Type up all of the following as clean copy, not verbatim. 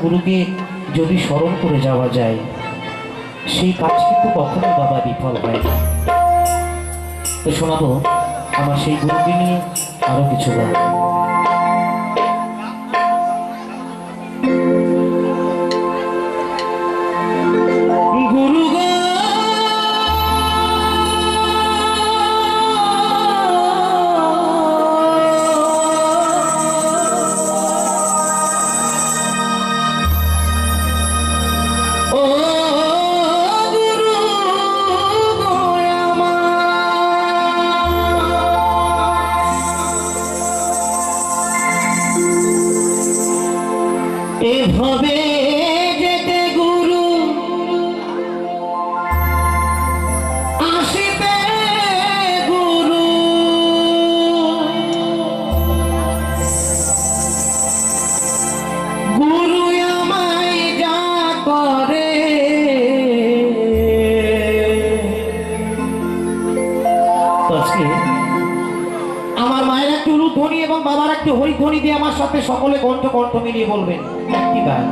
গুরুকে যদি স্মরণ করে যাওয়া যায় সেই কাজ কিন্তু কখনো বাবা বিফল হয় না। তো শোনাবো আমার সেই গুরুকে নিয়ে আরো কিছু গান। গুরু এভাবে যেতে গুরু আসিতে গুরু গুরু আমায় যা করে আজকে আমার মায়ের একটু রূপধ্বনি এবং বাবার একটু হরিধ্বনি দিয়ে আমার সাথে সকলে কণ্ঠ কণ্ঠ মিলিয়ে বলবেন একটিবার,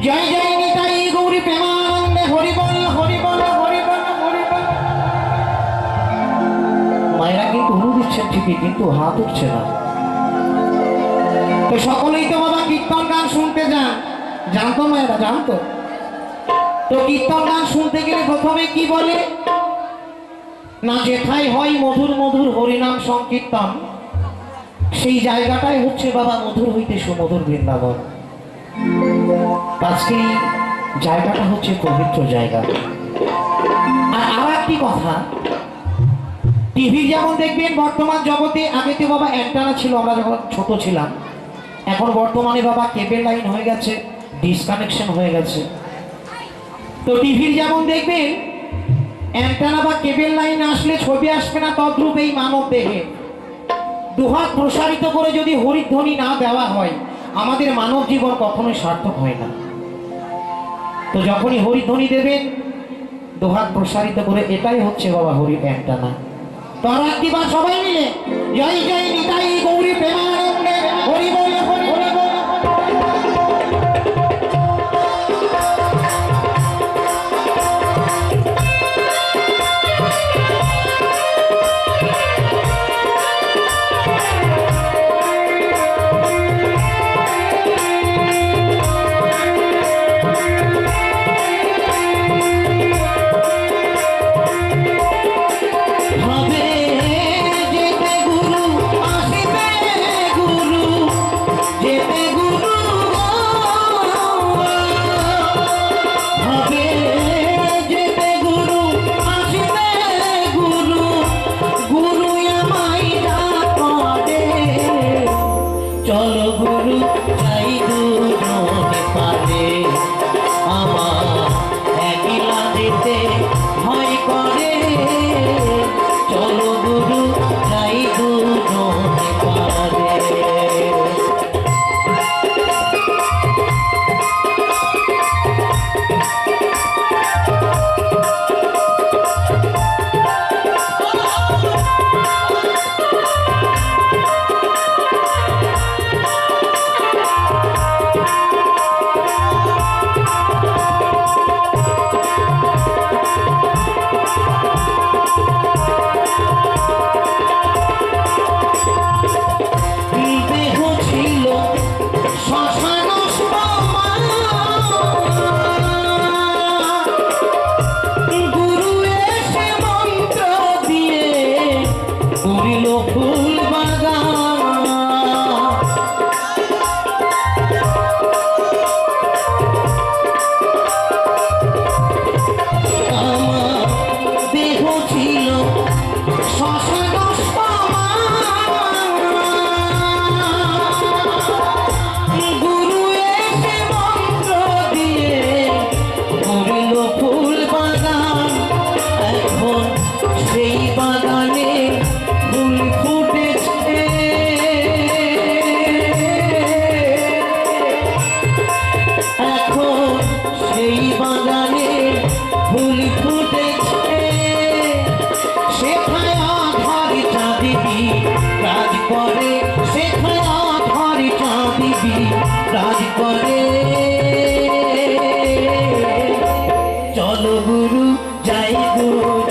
জয় জয় নিতাই গৌরী প্রেমানন্দে হরি বল হরি বল হরি বল হরি বল। মায়েরা কিন্তু হলু দিচ্ছেন ঠিকই, কিন্তু হাত উঠছে না। তো সকলেই তো বাবা কীর্তন গান শুনতে যান, জানতো মায়েরা, জানতো? তো কীর্তন গান শুনতে গেলে প্রথমে কি বলে না, যেথায় হয় মধুর মধুর হরিনাম সংকীর্তন সেই জায়গাটাই হচ্ছে বাবা মধুর হইতে সুমধুর বৃন্দাবন। আজকে জায়গাটা হচ্ছে পবিত্র জায়গা। আর একটি কথা, টিভি যেমন দেখবেন বর্তমান জগতে, আগে তো বাবা অ্যান্টেনা ছিল আমরা যখন ছোট ছিলাম, এখন বর্তমানে বাবা কেবল লাইন হয়ে গেছে, ডিসকানেকশন হয়ে গেছে। তো টিভির যেমন দেখবেন অ্যান্টেনা বা কেবল লাইন আসলে ছবি আসবে না, তদ্রূপ এই মানব দেহে দুহাত প্রসারিত করে যদি হরিধ্বনি না দেওয়া হয় আমাদের মানব জীবন কখনোই সার্থক হয় না। তো যখনই হরিধ্বনি দেবেন দুহাত প্রসারিত করে, এটাই হচ্ছে বাবা হরির অ্যান্টেনা। তো আর একবার সবাই মিলে জয় জয় নিতাই গৌরী প্রেমানন্দে হরি বল হরি বল। গুরু জয় গুরু